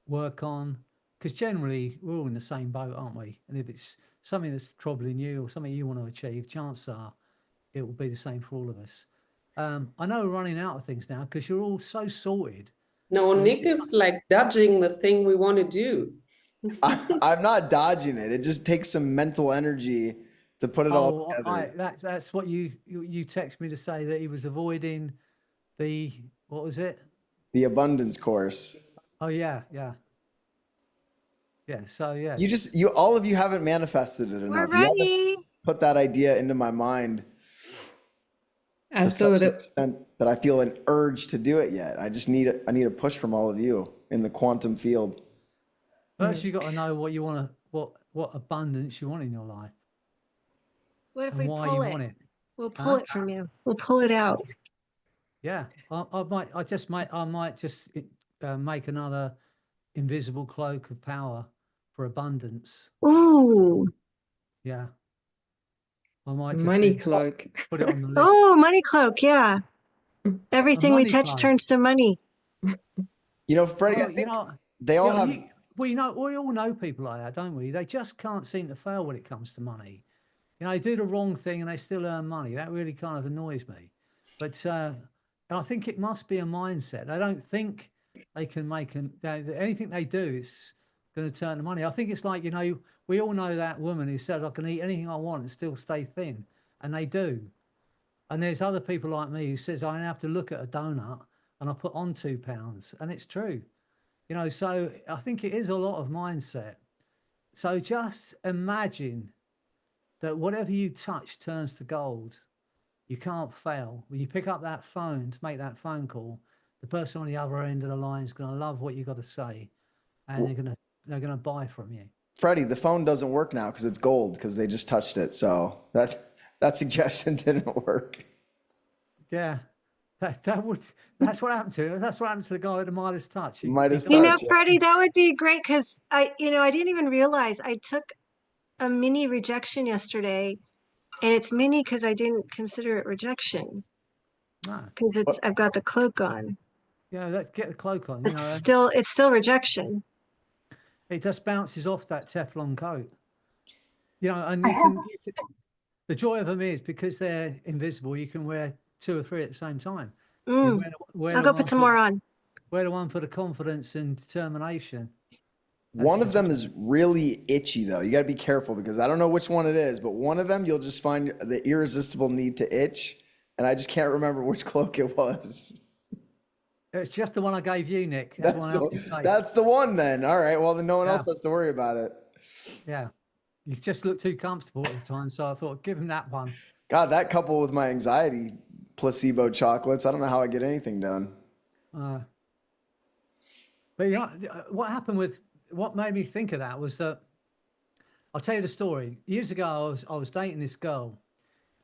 work on, because generally we're all in the same boat, aren't we? And if it's something that's troubling you or something you want to achieve, chances are it will be the same for all of us. I know we're running out of things now because you're all so sorted. No, Nick is like dodging the thing we want to do. I'm not dodging it. It just takes some mental energy to put it all together. That's what you text me to say, that he was avoiding what was it? The abundance course. Oh yeah. So yeah. All of you haven't manifested it enough. We're ready. Put that idea into my mind I thought it, extent that I feel an urge to do it yet. I need a push from all of you in the quantum field. First, you got to know what you want to, what abundance you want in your life, What if and we why pull you it? want it. We'll pull it from you. We'll pull it out. Yeah, I might just make another invisible cloak of power for abundance. Ooh. Yeah. I might just money cloak. put it on the list. Oh, money cloak. Yeah. Everything we money touch cloak. turns to money. You know, Freddie, I Well, think they all have. We all know people like that, don't we? They just can't seem to fail when it comes to money. You know, they do the wrong thing and they still earn money. That really kind of annoys me. But I think it must be a mindset. They don't think they can anything they do is going to turn to money. I think it's like, you know, we all know that woman who says, I can eat anything I want and still stay thin. And they do. And there's other people like me who says I have to look at a donut and I put on £2, and it's true. You know, so I think it is a lot of mindset. So just imagine that whatever you touch turns to gold. You can't fail. When you pick up that phone to make that phone call, the person on the other end of the line is going to love what you got to say, and they're going to buy from you. Freddie, the phone doesn't work now because it's gold because they just touched it. So that suggestion didn't work. Yeah, that's what happened to. That's what happened to the guy with the Midas touch. Midas got- You know, touch. Yeah. Freddie, that would be great because I didn't even realize I took a mini rejection yesterday, and it's mini because I didn't consider it rejection No. because I've got the cloak on. Yeah, let's get the cloak on. You know, It's still rejection. it just bounces off that Teflon coat. You know, and the joy of them is because they're invisible, you can wear 2 or 3 at the same time. Mm. I'll go put some more on. Wear the one for the confidence and determination. One of them is really itchy though. You got to be careful because I don't know which one it is, but one of them you'll just find the irresistible need to itch, and I just can't remember which cloak it was. It's just the one I gave you, Nick. That's the one then. All right. Well, then no one else has to worry about it. Yeah. You just look too comfortable at the time, so I thought give him that one. God, that coupled with my anxiety placebo chocolates, I don't know how I get anything done. But you know what made me think of that was that I'll tell you the story. Years ago, I was dating this girl,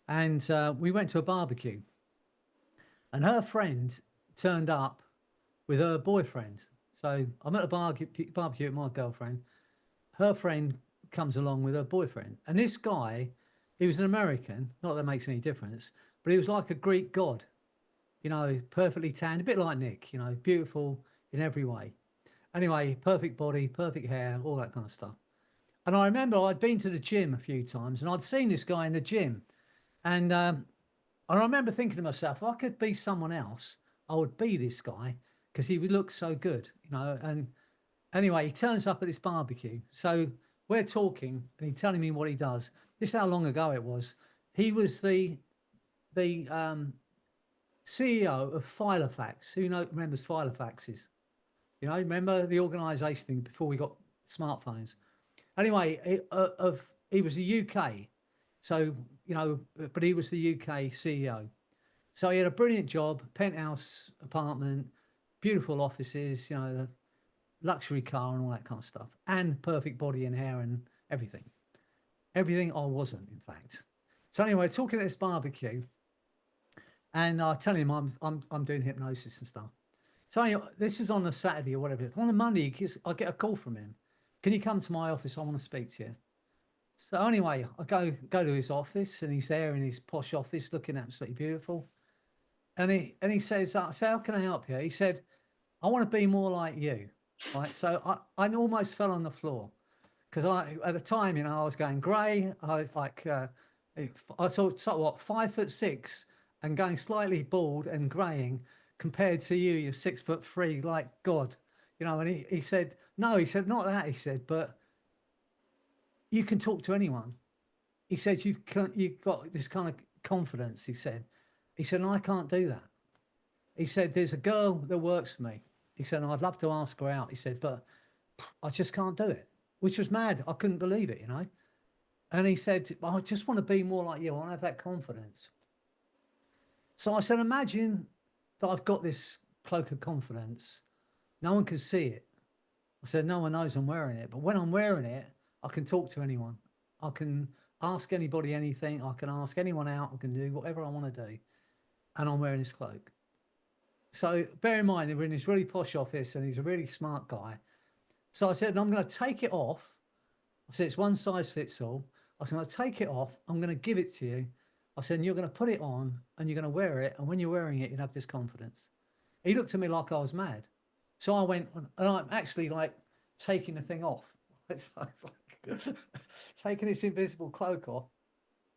and we went to a barbecue, and her friend turned up with her boyfriend. So I'm at a barbecue with my girlfriend. Her friend comes along with her boyfriend, and this guy, he was an American. Not that it makes any difference, but he was like a Greek god. You know, perfectly tanned, a bit like Nick. You know, beautiful in every way. Anyway, perfect body, perfect hair, all that kind of stuff. And I remember I'd been to the gym a few times and I'd seen this guy in the gym. And I remember thinking to myself, if I could be someone else, I would be this guy because he would look so good, you know. And anyway, he turns up at this barbecue. So we're talking and he's telling me what he does. This is how long ago it was. He was the CEO of Filofax. Who remembers Filofaxes? You know, remember the organisation thing before we got smartphones. Anyway, he was the UK, so you know, but he was the UK CEO. So he had a brilliant job, penthouse apartment, beautiful offices, you know, the luxury car and all that kind of stuff, and perfect body and hair and everything. Everything I wasn't, in fact. So anyway, talking at this barbecue, and I tell him I'm doing hypnosis and stuff. So anyway, this is on a Saturday or whatever. On a Monday, I get a call from him. Can you come to my office? I want to speak to you. So anyway, I go to his office, and he's there in his posh office, looking absolutely beautiful. And he says, "I say, how can I help you?" He said, "I want to be more like you." Right. So I almost fell on the floor because at the time, you know, I was going grey. I saw what 5'6" and going slightly bald and greying compared to you're 6'3", like God, you know. And he said, no, he said, not that. He said, but you can talk to anyone. He said, you've got this kind of confidence. He said, and I can't do that. He said, there's a girl that works for me. He said, and I'd love to ask her out. He said, but I just can't do it, which was mad. I couldn't believe it, you know. And he said, I just want to be more like you. I want to have that confidence. So I said, imagine that I've got this cloak of confidence. No one can see it. I said, no one knows I'm wearing it. But when I'm wearing it, I can talk to anyone. I can ask anybody anything. I can ask anyone out. I can do whatever I want to do. And I'm wearing this cloak. So bear in mind, we're in this really posh office and he's a really smart guy. So I said, I'm going to take it off. I said, it's one size fits all. I said, I'm going to take it off. I'm going to give it to you. I said, and you're going to put it on and you're going to wear it. And when you're wearing it, you'll have this confidence. He looked at me like I was mad. So I went, and I'm actually like taking the thing off. It's like taking this invisible cloak off.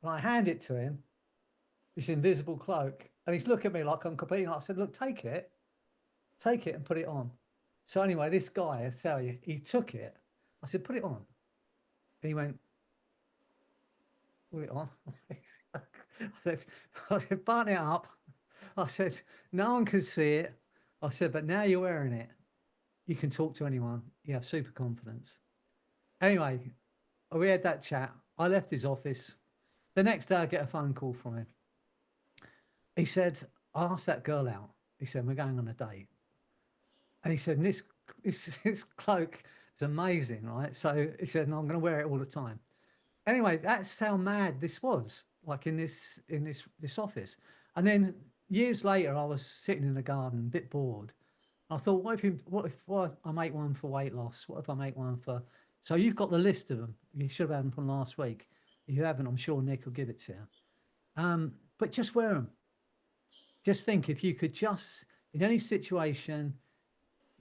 And I hand it to him, this invisible cloak. And he's looking at me like I'm completely, I said, look, take it and put it on. So anyway, this guy, I tell you, he took it. I said, put it on. And he went, put it on. I said, button it up. I said, no one can see it. I said, but now you're wearing it, you can talk to anyone. You have super confidence. Anyway, we had that chat. I left his office. The next day, I get a phone call from him. He said, I asked that girl out. He said, we're going on a date. And he said, this cloak is amazing, right? So he said, no, I'm going to wear it all the time. Anyway, that's how mad this was, like in this office. And then years later, I was sitting in the garden, a bit bored. I thought, what if I make one for weight loss? What if I make one for... So you've got the list of them. You should have had them from last week. If you haven't, I'm sure Nick will give it to you. But just wear them. Just think, if you could just, in any situation,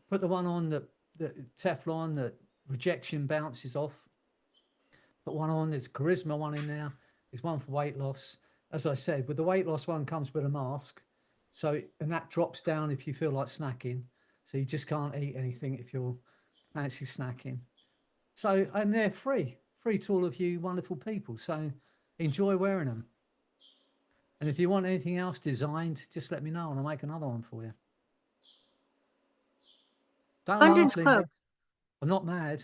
put the one on that Teflon that rejection bounces off. Put one on, there's charisma one in there. There's one for weight loss. As I said, with the weight loss one comes with a mask. So, and that drops down if you feel like snacking. So you just can't eat anything if you're fancy snacking. So, and they're free to all of you wonderful people. So enjoy wearing them. And if you want anything else designed, just let me know and I'll make another one for you. Don't Abundance laugh, Linda. Club. I'm not mad.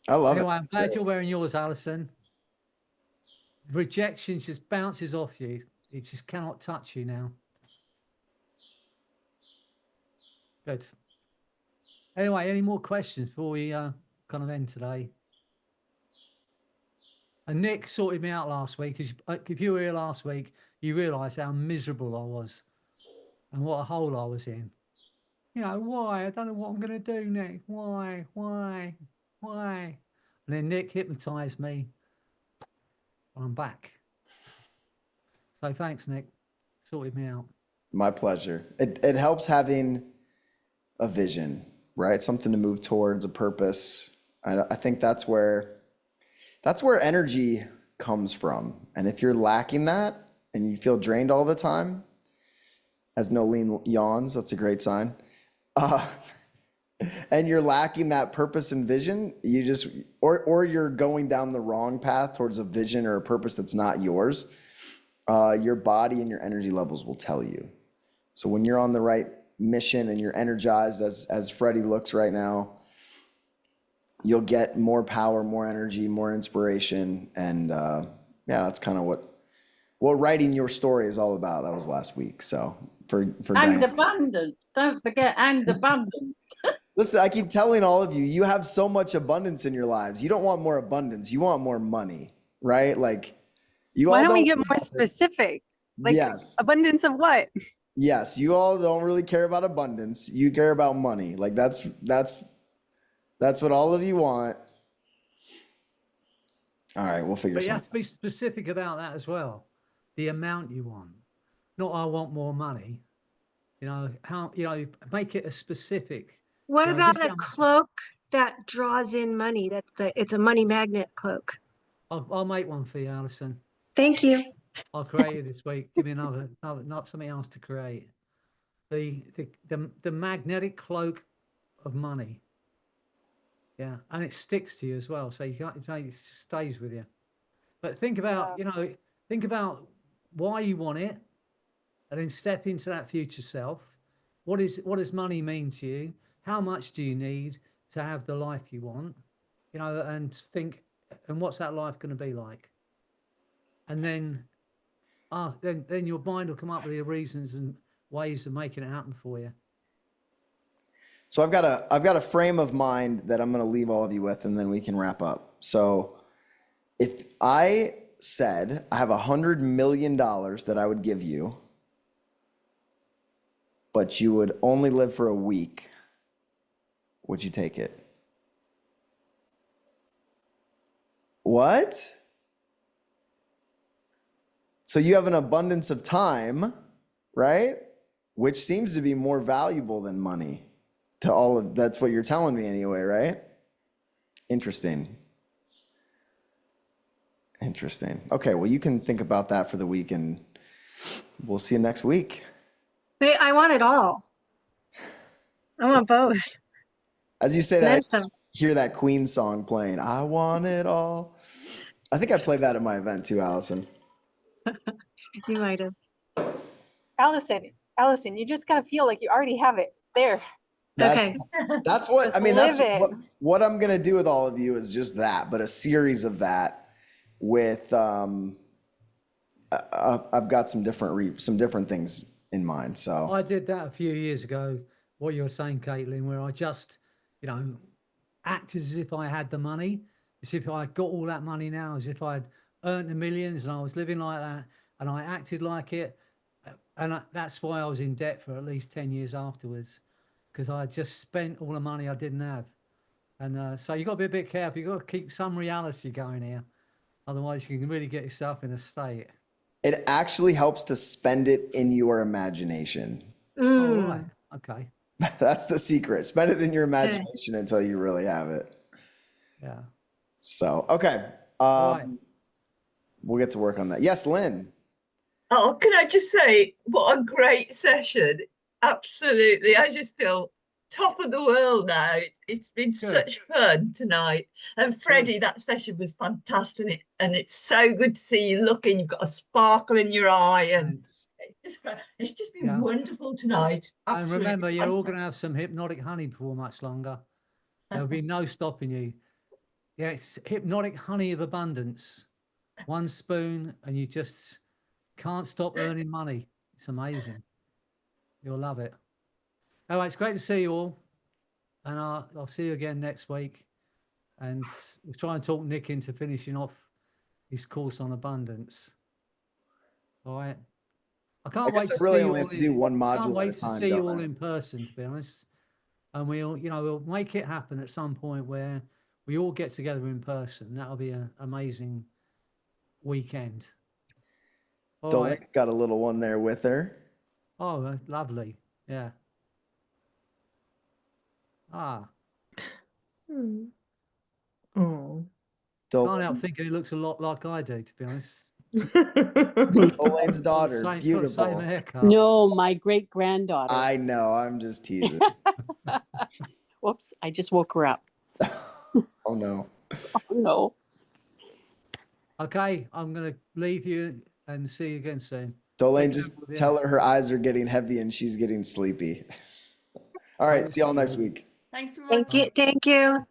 I love Anyway, it. I'm glad you're wearing yours, Alison. Rejection just bounces off you. It just cannot touch you now. Good. Anyway, any more questions before we kind of end today? And Nick sorted me out last week. If you were here last week, you realised how miserable I was and what a hole I was in. You know, why? I don't know what I'm going to do, Nick. Why? And then Nick hypnotised me. I'm back. So thanks, Nick. Sorted me out. My pleasure. It helps having a vision, right? Something to move towards, a purpose. I think that's where energy comes from. And if you're lacking that and you feel drained all the time, as Nolene yawns, that's a great sign. And you're lacking that purpose and vision, you just, or you're going down the wrong path towards a vision or a purpose that's not yours, your body and your energy levels will tell you. So when you're on the right mission and you're energized as Freddy looks right now, you'll get more power, more energy, more inspiration. And yeah, that's kind of what writing your story is all about. That was last week. So for And Diane. abundance. Don't forget, and abundance. Listen, I keep telling all of you, you have so much abundance in your lives. You don't want more abundance. You want more money, right? Like you Why all don't we don't get more specific? Like yes. abundance of what? Yes, you all don't really care about abundance. You care about money. Like that's what all of you want. All right, we'll figure But you something. have to be specific about that as well. The amount you want. Not I want more money. You know, how, you know, make it a specific. What You know, about this is a cloak that draws in money? It's a money magnet cloak. I'll make one for you, Alison. Thank you. I'll create it this week. Give me another, not something else to create. The magnetic cloak of money. Yeah, and it sticks to you as well, so it stays with you. But think about, think about why you want it, and then step into that future self. What does money mean to you? How much do you need to have the life you want? And think, and what's that life going to be like? And then, then your mind will come up with the reasons and ways of making it happen for you. So I've got a frame of mind that I'm going to leave all of you with, and then we can wrap up. So if I said I have $100 million that I would give you, but you would only live for a week, would you take it? What? So you have an abundance of time, right? Which seems to be more valuable than money to all of, that's what you're telling me anyway, right? Interesting. Okay, well, you can think about that for the week and we'll see you next week. Wait, I want it all. I want both. As you say And then that, some. hear that Queen song playing. I want it all. I think I played that at my event too, Allison. You might have. Allison, you just gotta feel like you already have it there. That's what Just I mean. live That's it. what I'm gonna do with all of you is just that, but a series of that with I've got some different things in mind. So I did that a few years ago. What you were saying, Caitlin, where I just, acted as if I had the money, as if I got all that money now, as if I'd earned the millions and I was living like that, and I acted like it, and that's why I was in debt for at least 10 years afterwards, because I just spent all the money I didn't have. And so you got to be a bit careful. You got to keep some reality going here, otherwise you can really get yourself in a state. it actually helps to spend it in your imagination. Oh, right. Okay. That's the secret. Spend it in your imagination until you really have it. Yeah. So, okay. Right. We'll get to work on that. Yes, Lynn. Oh, can I just say, what a great session. Absolutely. I just feel top of the world now. It's been such fun tonight. And Freddie, that session was fantastic. And it's so good to see you looking. You've got a sparkle in your eye. And it's just been wonderful tonight. And Absolutely remember, you're all fantastic. going to have some hypnotic honey before much longer. There'll be no stopping you. Yeah, it's hypnotic honey of abundance. 1 spoon, and you just can't stop earning money. It's amazing. You'll love it. All right, it's great to see you all. And I'll see you again next week. And we'll try and talk Nick into finishing off his course on abundance. All right. I can't wait I to really see you only all have to do one module can't at a wait to time, see you don't all I? in person, to be honest. And we'll make it happen at some point where we all get together in person. That'll be an amazing weekend. All right. Dolene's got a little one there with her. Oh, lovely. Yeah. Ah. Oh. Can't help thinking he looks a lot like I do, to be honest. Dolene's daughter. Got the Beautiful. same haircut. No, my great granddaughter. I know. I'm just teasing. Whoops, I just woke her up. Oh, no. Oh, no. Okay, I'm going to leave you and see you again soon. Dolene, just tell her eyes are getting heavy and she's getting sleepy. All right. See y'all next week. Thanks so much. Thank you. Thank you.